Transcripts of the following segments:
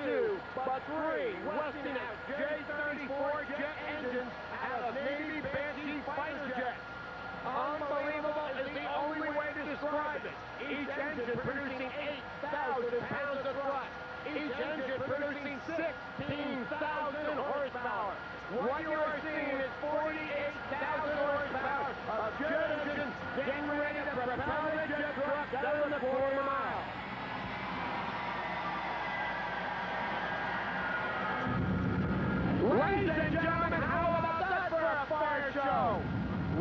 2, but 3 Westinghouse J-34 jet engines out of Navy Banshee fighter jets. Unbelievable is the only way to describe it. Each engine producing 8,000 pounds of thrust. Each engine producing 16,000 horsepower. What you are seeing is 48,000 horsepower of jet engines getting ready to propel the jet truck down the quarter mile. Ladies and gentlemen, how about that for a fire show?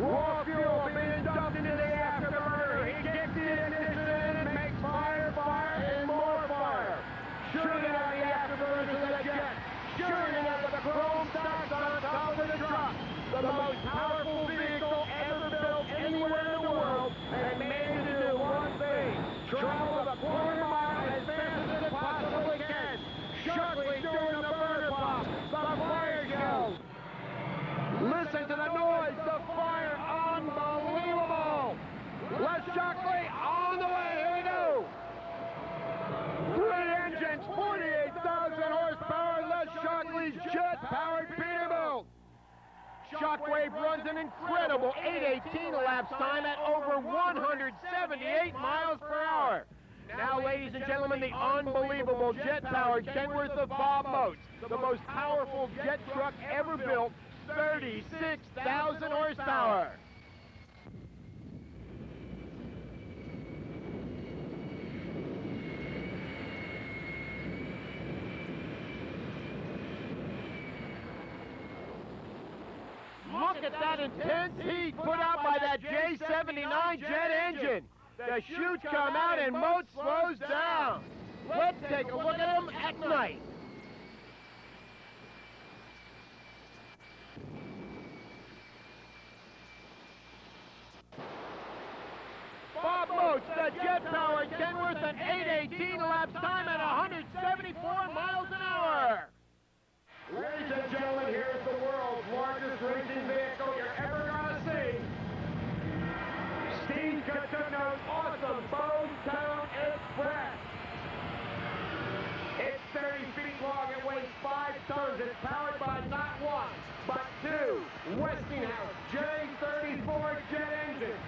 Raw fuel being dumped into the afterburner. He kicks the ignition in and makes fire, and more fire. Shooting out the afterburners of the jet. Shooting out the chrome stacks on top of the truck. The most powerful vehicle ever built anywhere in the world, and made to do one thing: travel the quarter mile as fast as it possibly can. Shockley doing the burner pop, the fire show. Listen to the noise, the fire, unbelievable! Les Shockley on the way, here we go! 3 engines, 48,000 horsepower, Les Shockley's jet-powered Peterbilt. Shockwave runs an incredible 8:18 elapsed time at over 178 miles per hour. Now, ladies and gentlemen, the unbelievable jet-powered Kenworth of Bob Moats, the most powerful jet truck ever built, 36,000 horsepower. Look at that intense heat put out by that J79 jet engine. The chutes come out and Moats slows down. Let's take a look at him at night. Bob Moats, the jet-powered Kenworth, an 8:18 elapsed time at 174 miles an hour. Ladies and gentlemen, here's the world's largest racing vehicle you're ever going to see. Steve Cotugno's awesome Bone Town Express. It's 30 feet long, it weighs 5 tons. It's powered by not 1, but 2 Westinghouse J-34 jet engines.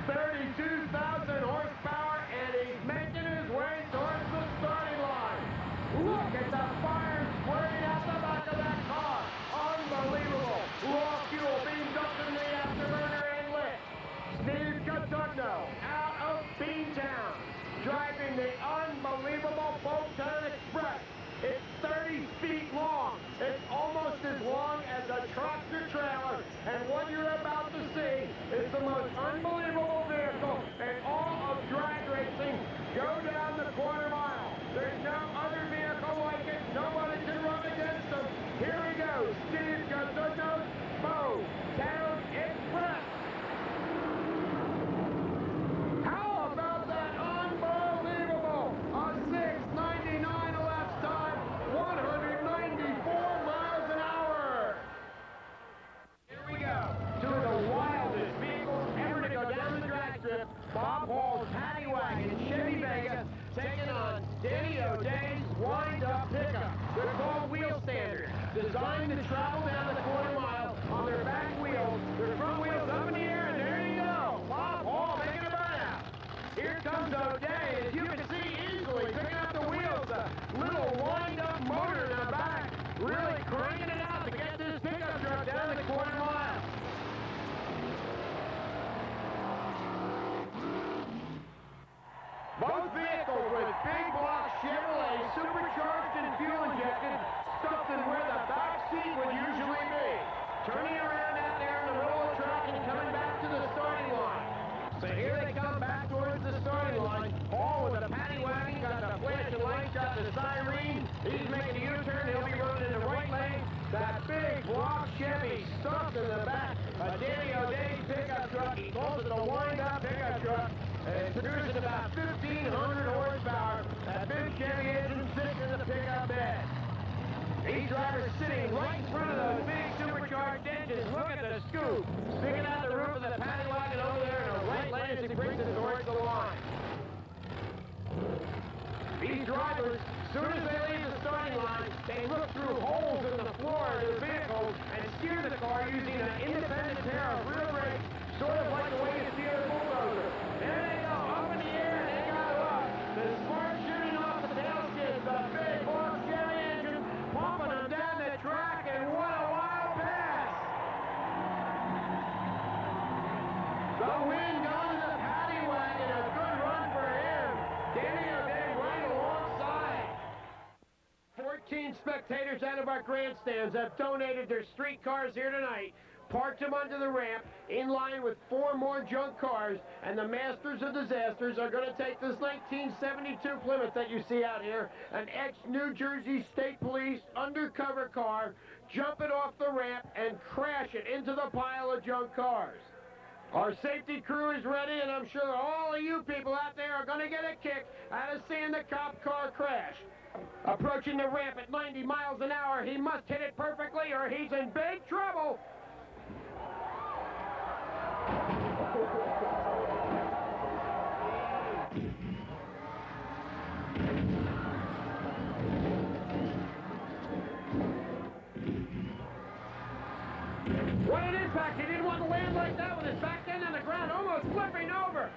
32,000 horsepower, and he's making his way towards the starting line. Look at the fire spraying out the back of that car. Unbelievable. Raw fuel being dumped in the afterburner and lit. Steve Cotugno out of Beantown, driving the unbelievable Boattown Express. It's 30 feet long. It's almost as long as a tractor trailer. And what you're about to see is the most unbelievable vehicle in all of drag racing. Go down the quarter mile. There's no other vehicle like it. Nobody can run against them. Here he goes, Steve Cotugno's Boattown Express. How about that unbelievable? A 6:99 elapsed time, 194 miles an hour. Here we go. Two of the wildest vehicles ever to go down the drag strip. Bob Hall's Paddy Wagon Chevy Vega taking on Danny O'Day's wind-up pickup. They're called wheel standards, designed to travel down the quarter mile on their back wheels. Their front wheels up in the air, and there you go. Bob Hall making a burnout. Here comes O'Day, as you can see easily, picking up the wheels. A little wind-up motor in the back, really cranking it out to get this pickup truck down the quarter mile. Both vehicles with big block Chevrolet, supercharged and fuel injected, stuffed in where the back seat would usually be. Turning around out there in the middle of the track and coming back to the starting line. So here they come back towards the starting line. Hall with a Paddy Wagon, got the flashing lights, got the siren. He's making a U-turn, he'll be running in the right lane. That big block Chevy stuffed in the back. A Danny O'Day pickup truck. He calls it a wind-up pickup truck. It's producing about 1,500 horsepower. That big Chevy engine sitting in the pickup bed. Each driver's sitting right in front of those big supercharged engines. Look at the scoop. Sticking out the roof of the Paddy Wagon over there in the right lane as he brings it towards the line. These drivers, as soon as they leave the starting line, they look through holes in the floor of their vehicles and steer the car using an independent pair of rear brakes, sort of like the way you steer a bulldozer. There they go, up in the air, and they got up. The spark shooting off the tail skids, the big block Chevy engine pumping them down the track, and what a wild pass! The wind going to the paddy wagon, a good run for him. Danny O'Day right alongside. 14 spectators out of our grandstands have donated their street cars here tonight, parked them under the ramp, in line with 4 more junk cars, and the Masters of Disasters are going to take this 1972 Plymouth that you see out here, an ex-New Jersey State Police undercover car, jump it off the ramp and crash it into the pile of junk cars. Our safety crew is ready, and I'm sure all of you people out there are going to get a kick out of seeing the cop car crash. Approaching the ramp at 90 miles an hour, he must hit it perfectly or he's in big trouble. What an impact! He didn't want to land like that with his back end on the ground, almost flipping over.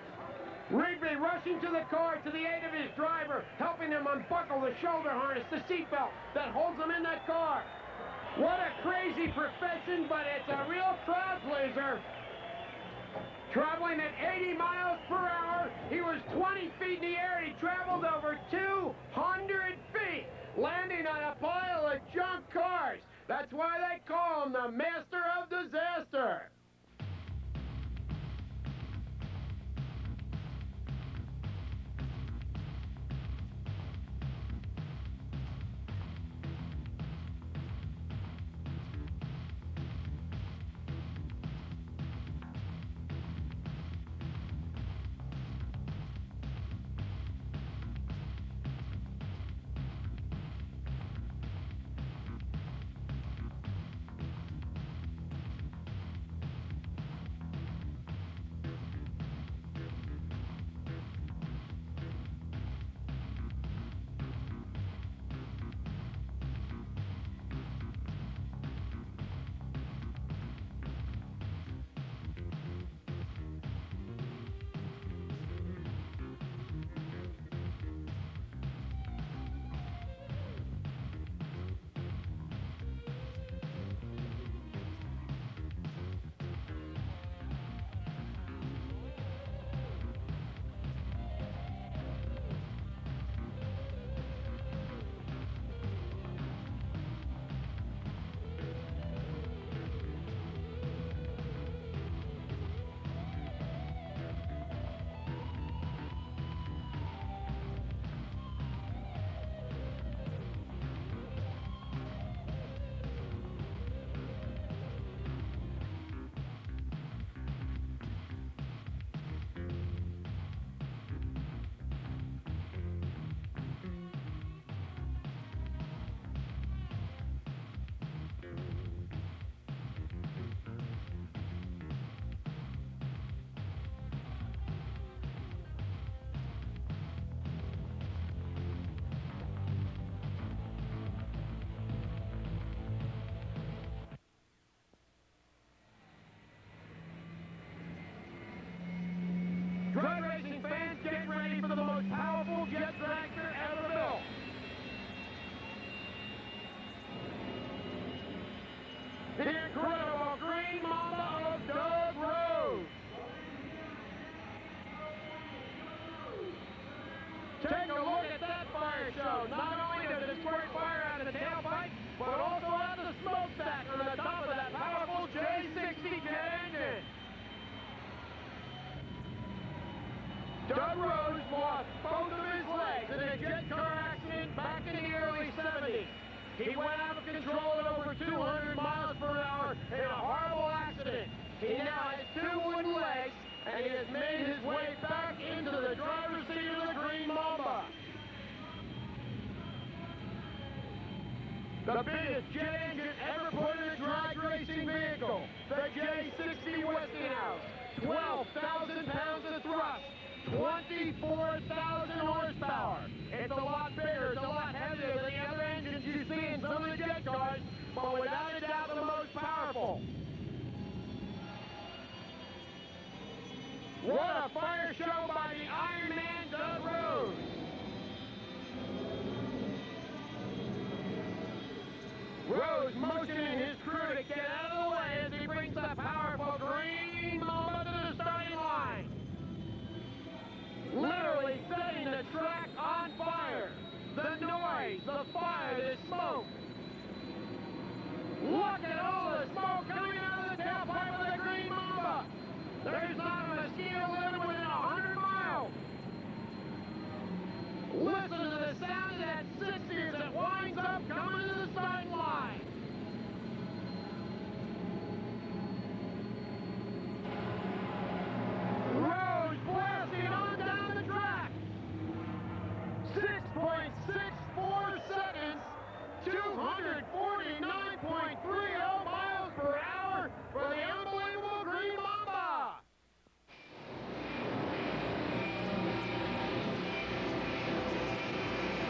Rigby rushing to the car to the aid of his driver, helping him unbuckle the shoulder harness, the seatbelt that holds him in that car. What a crazy profession, but it's a real crowd pleaser. Traveling at 80 miles per hour, he was 20 feet in the air, and he traveled over 200 feet, landing on a pile of junk cars. That's why they call him the Master of Disaster. Drag racing fans, get ready for the most powerful jet dragster ever built. The incredible Green Mamba of Doug Rose. Take a look at that fire show. Not only does it squirt fire out of the tailpipe, but also out of the smokestack on the top of that powerful J60 jet engine. Doug Rose lost both of his legs in a jet car accident back in the early 70s. He went out of control at over 200 miles per hour in a horrible accident. He now has 2 wooden legs, and he has made his way back into the driver's seat of the Green Mamba. The biggest jet engine ever put in a drag racing vehicle, the J60 Westinghouse, 12,000 pounds of thrust, 24,000 horsepower. It's a lot bigger What a fire show by the Iron Man, Doug Rose. Rose motioning his crew to get out of the way as he brings the powerful Green Mamba to the starting line. Literally setting the track on fire. The noise, the fire, the smoke. Look at all the smoke coming out of the tailpipe of the Green Mamba. There's not a mosquito living within 100 miles. Listen to the sound of that 60 as it winds up coming to the starting line. Rose blasting on down the track. 6.64 seconds, 249.30 miles per hour for the unbelievable Green Mamba.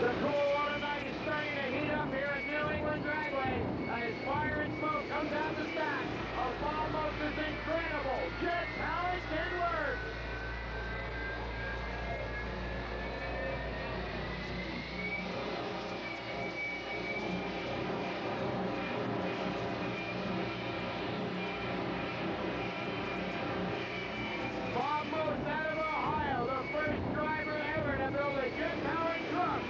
The cool water night is starting to heat up here at New England Dragway as fire and smoke comes out the stack of Bob Moses' incredible jet-powered Kenworth. Bob Moses out of Ohio, the first driver ever to build a jet-powered truck.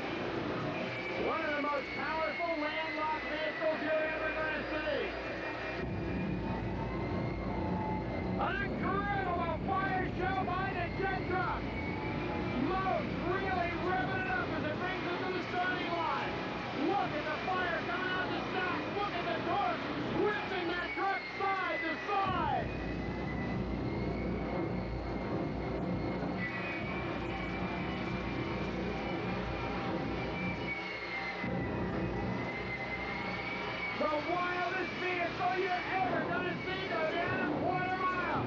One of the most powerful landlocked vehicles you're ever going to see. An incredible fire show by the jet truck. Most really revving it up as it brings it to the starting line. Look at the fire coming out the stack. Look at the torque lifting that truck side to side. The wildest vehicle you're ever going to see go down a quarter mile.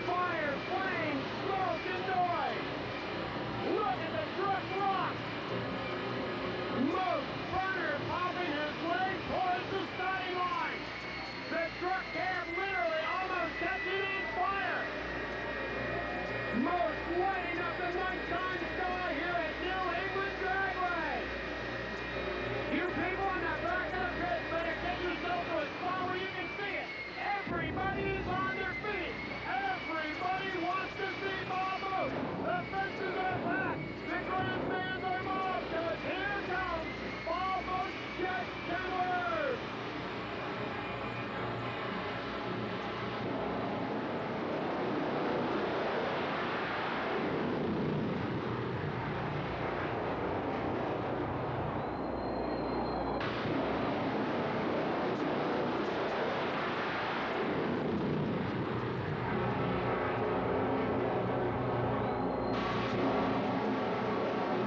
Fire, flame, smoke, and noise. Look at the truck rock. Most burner popping his way towards the starting line. The truck cab literally almost catching on fire. Most lighting up the nighttime sky here at New England Dragway. You people in the back of the pit better get yourself to a spot where you can see it. Everybody is on their feet. Everybody wants to see Bob Moses. The fences are packed. The grandstands are mobbed. Because here comes Bob Moses Jet Kenworth.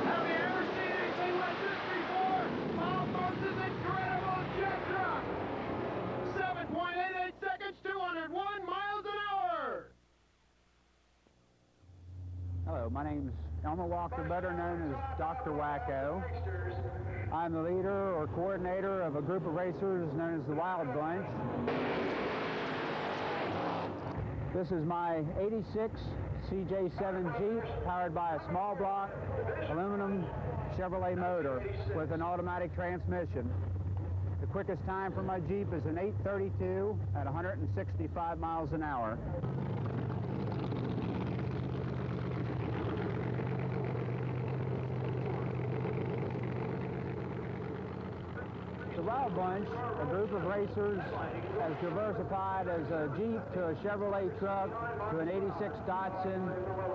Have you ever seen anything like this before? Bob Moses' incredible jet truck. 7.88 seconds, 201 miles an hour. Hello, my name's Elmer Walker, better known as Dr. Wacko. I'm the leader or coordinator of a group of racers known as the Wild Bunch. This is my 86 CJ7 Jeep powered by a small block aluminum Chevrolet motor with an automatic transmission. The quickest time for my Jeep is an 8:32 at 165 miles an hour. The Wild Bunch, a group of racers, has diversified as a Jeep to a Chevrolet truck to an 86 Datsun,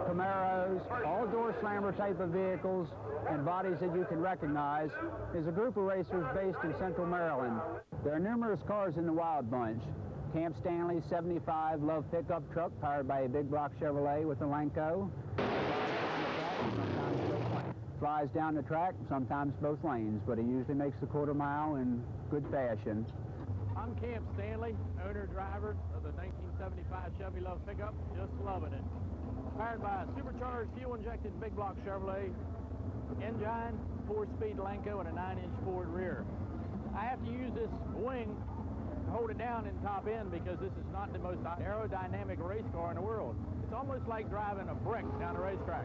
Camaros, all door slammer type of vehicles and bodies that you can recognize, is a group of racers based in Central Maryland. There are numerous cars in the Wild Bunch. Camp Stanley's 75 Love pickup truck powered by a big block Chevrolet with a Lenco. Flies down the track, sometimes both lanes, but he usually makes the quarter mile in good fashion. I'm Camp Stanley, owner-driver of the 1975 Chevy Love pickup, just loving it. Powered by a supercharged, fuel-injected big block Chevrolet engine, 4-speed Lenco, and a 9-inch Ford rear. I have to use this wing hold it down in top end because this is not the most aerodynamic race car in the world. It's almost like driving a brick down a racetrack.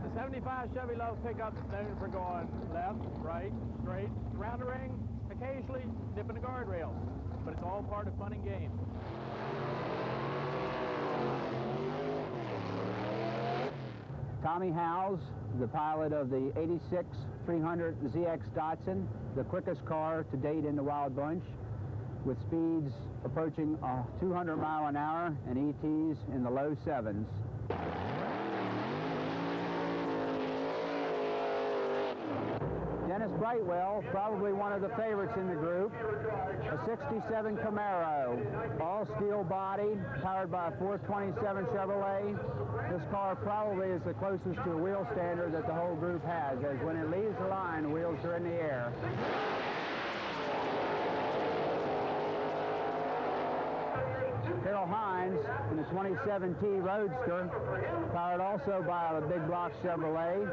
The 75 Chevy Love pickup's known for going left, right, straight, around the ring, occasionally dipping the guardrails, but it's all part of fun and games. Tommy Howes, the pilot of the 86 300 ZX Datsun, the quickest car to date in the Wild Bunch, with speeds approaching 200 miles an hour and ETs in the low 7s. Dennis Brightwell, probably one of the favorites in the group, a 67 Camaro, all steel body, powered by a 427 Chevrolet. This car probably is the closest to a wheel standard that the whole group has, as when it leaves the line, the wheels are in the air. Carol Hines in the 27T Roadster, powered also by a big block Chevrolet.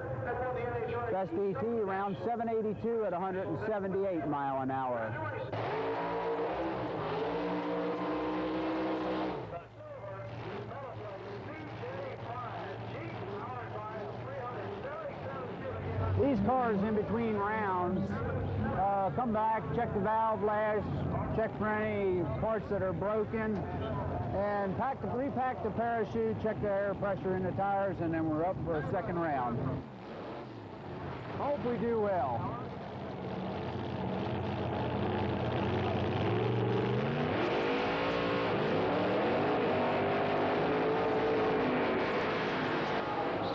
Best ET around 782 at 178 miles an hour. These cars in between rounds come back, check the valve lash, check for any parts that are broken, and repack the parachute, check the air pressure in the tires, and then we're up for a second round. Hope we do well.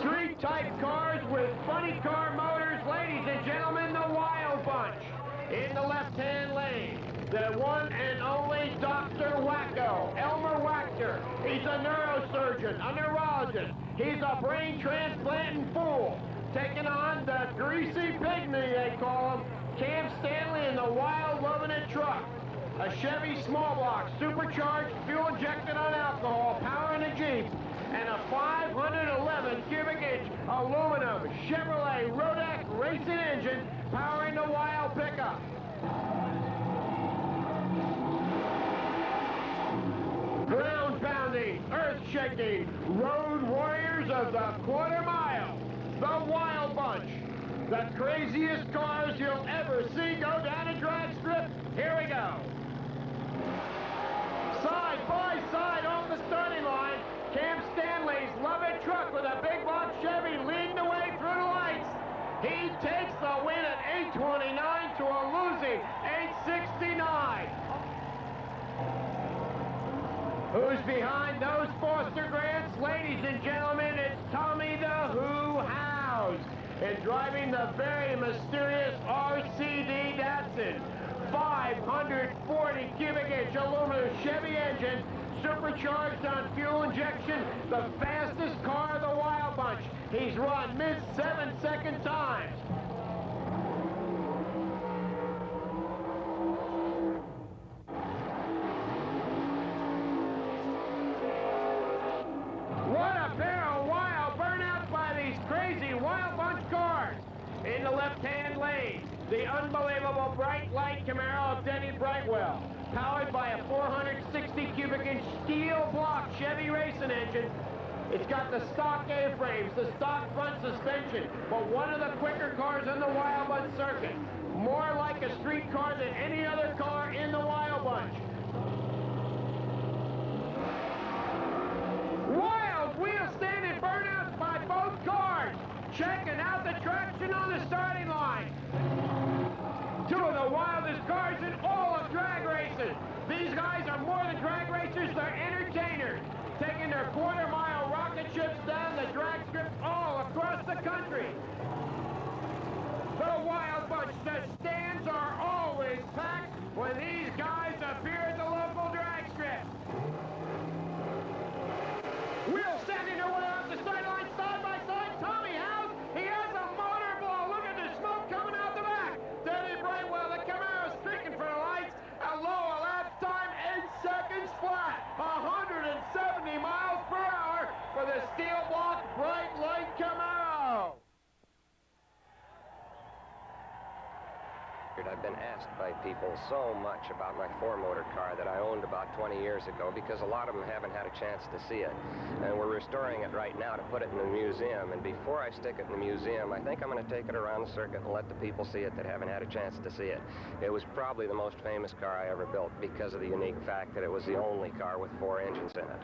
Street-type cars with funny car motors, ladies and gentlemen, the Wild Bunch. In the left-hand lane, the one and only Dr. Wacko, Elmer Wachter. He's a neurosurgeon, a neurologist. He's a brain transplanting fool. Taking on the greasy pygmy, they call him, Cam Stanley in the Wild Lovin' It truck. A Chevy small block, supercharged, fuel injected on alcohol, powering a Jeep, and a 511 cubic inch aluminum Chevrolet Rodak racing engine powering the Wild pickup. Ground-pounding, earth-shaking, road warriors of the quarter mile, the Wild Bunch. The craziest cars you'll ever see go down a drag strip. Here we go. Side by side off the starting line, Cam Stanley's Lovett truck with a big block Chevy leading the way through the lights. He takes the win at 829 to a losing 869. Who's behind those Foster Grants? Ladies and gentlemen, it's Tommy the Who Howes. And driving the very mysterious RCD Datsun. 540 cubic inch aluminum Chevy engine, supercharged on fuel injection, the fastest car of the Wild Bunch. He's run mid 7-second times. What a pair of wild burnouts by these crazy Wild Bunch cars. In the left-hand lane, the unbelievable bright light Camaro of Denny Brightwell, powered by a 460 cubic inch steel block Chevy racing engine. It's got the stock A-frames, the stock front suspension, but one of the quicker cars in the Wild Bunch circuit. More like a street car than any other car in the Wild Bunch. Wild wheel standing burnouts by both cars. Checking out the traction on the starting line. Two of the wildest cars in all of drag racing. These guys are more than drag racers, they're entertainers. Taking their quarter-mile rocket ships down the drag strips all across the country. The Wild Bunch, the stands are always packed when these guys appear at the local drag strip. Wheels standing their way off the sideline, side by side. Tommy Howes, he has a motor blow. Look at the smoke coming out the back. Denny Brightwell, the Camaro streaking for the lights. A low elapsed time, 8 seconds flat. 170 miles per hour for the steel block bright light Camaro. I I've been asked by people so much about my four-motor car that I owned about 20 years ago because a lot of them haven't had a chance to see it. And we're restoring it right now to put it in the museum. And before I stick it in the museum, I think I'm going to take it around the circuit and let the people see it that haven't had a chance to see it. It was probably the most famous car I ever built because of the unique fact that it was the only car with 4 engines in it.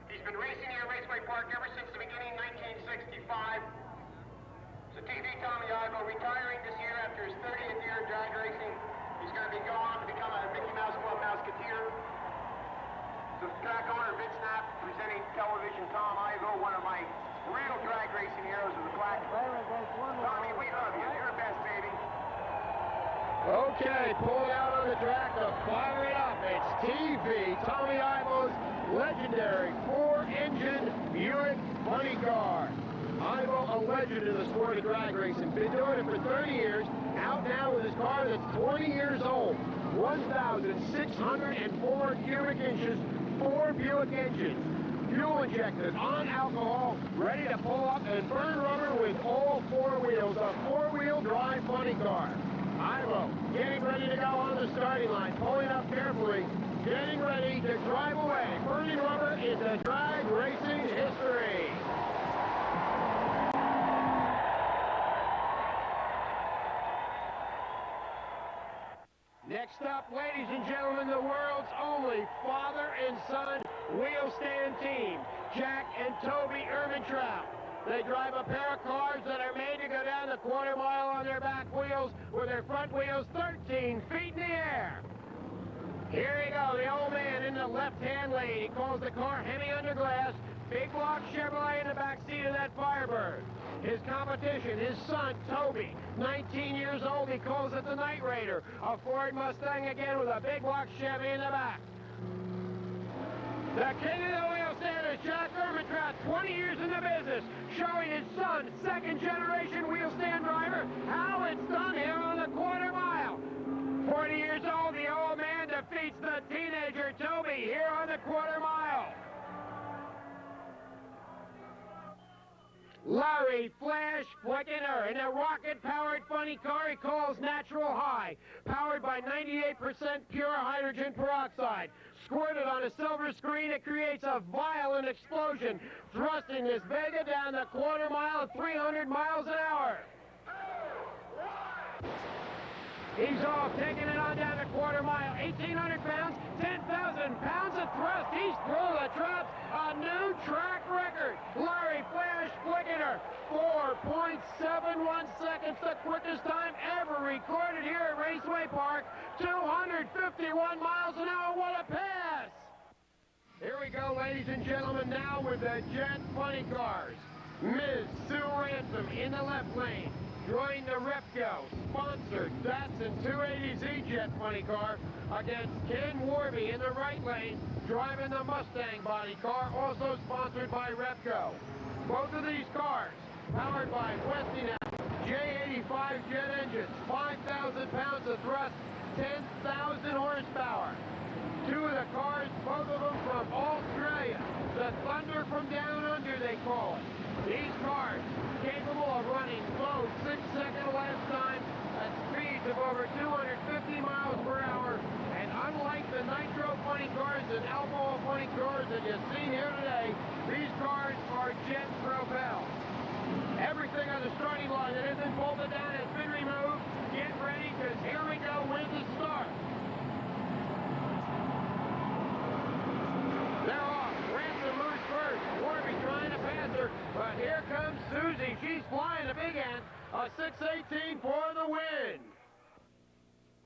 He's been racing here at Raceway Park ever since the beginning, 1965. So TV Tommy Ivo retiring this year after his 30th year of drag racing. He's going to be going on to become a Mickey Mouse Club Mouseketeer. So track owner Vince Knapp presenting television Tom Ivo, one of my real drag racing heroes of the track. Tommy, we love you. You're the best, baby. Okay, pull out on the track to fire it up. It's TV Tommy Ivo's legendary 4-engine Buick Funny Car. Ivo, a legend in the sport of drag racing. Been doing it for 30 years. Out now with his car that's 20 years old. 1,604 cubic inches, 4 Buick engines. Fuel injected, on alcohol, ready to pull up and burn rubber with all 4 wheels. A 4-wheel drive funny car. Ivo getting ready to go on the starting line. Pulling up carefully. Getting ready to drive away. Burning rubber into drag racing history. Next up, ladies and gentlemen, the world's only father and son wheel stand team, Jack and Toby Ehrmantraut. They drive a pair of cars that are made to go down the quarter mile on their back wheels with their front wheels 13 feet in the air. Here you go, the old man in the left-hand lane. He calls the car Hemi under glass. Big block Chevrolet in the back seat of that Firebird. His competition, his son, Toby, 19 years old. He calls it the Night Raider, a Ford Mustang again with a big block Chevy in the back. The king of the wheel stand is Jack Ehrmantraut, 20 years in the business, showing his son, second-generation wheel stand driver, how it's done here on the quarter mile. 40 years old, the old man defeats the teenager Toby here on the quarter mile. Larry Flash Flickener in a rocket-powered funny car he calls Natural High, powered by 98% pure hydrogen peroxide. Squirted on a silver screen, it creates a violent explosion, thrusting this Vega down the quarter mile at 300 miles an hour. He's off, taking it on down the quarter mile. 1,800 pounds, 10,000 pounds of thrust. He's through the traps. A new track record. Larry Flash Flickener, 4.71 seconds, the quickest time ever recorded here at Raceway Park. 251 miles an hour. What a pass! Here we go, ladies and gentlemen, now with the Jet Funny Cars. Ms. Sue Ransom in the left lane. Join the Repco, sponsored Datsun 280Z Jet Funny Car against Ken Warby in the right lane, driving the Mustang body car, also sponsored by Repco. Both of these cars, powered by Westinghouse J85 jet engines, 5,000 pounds of thrust, 10,000 horsepower. Two of the cars, both of them from Australia. The Thunder from Down Under, they call it. These cars, capable of running low 6-second elapsed time at speeds of over 250 miles per hour. And unlike the nitro funny cars and alcohol funny cars that you've seen here today, these cars are jet propelled. Everything on the starting line that isn't bolted down has been removed. Get ready, because here we go with the start. They're off. Ransom moves first. Warby trying to pass her. But here comes Susie. She's flying the big end. A 6:18 for the win.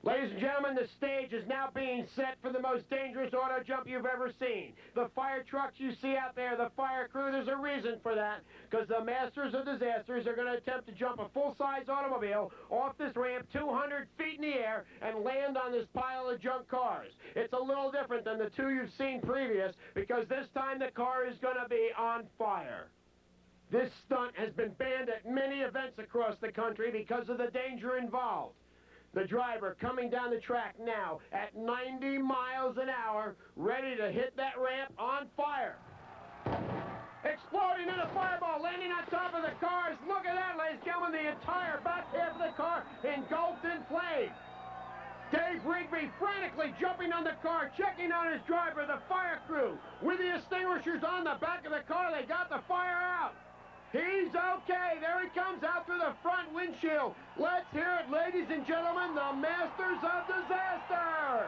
Ladies and gentlemen, the stage is now being set for the most dangerous auto jump you've ever seen. The fire trucks you see out there, the fire crew, there's a reason for that. Because the masters of disasters are going to attempt to jump a full-size automobile off this ramp 200 feet in the air and land on this pile of junk cars. It's a little different than the two you've seen previous, because this time the car is going to be on fire. This stunt has been banned at many events across the country because of the danger involved. The driver coming down the track now at 90 miles an hour, ready to hit that ramp on fire. Exploding in a fireball, landing on top of the cars. Look at that, ladies and gentlemen, the entire back half of the car engulfed in flames. Dave Rigby frantically jumping on the car, checking on his driver, the fire crew. With the extinguishers on the back of the car, they got the fire out. He's okay. There he comes out through the front windshield. Let's hear it, ladies and gentlemen, the Masters of Disaster.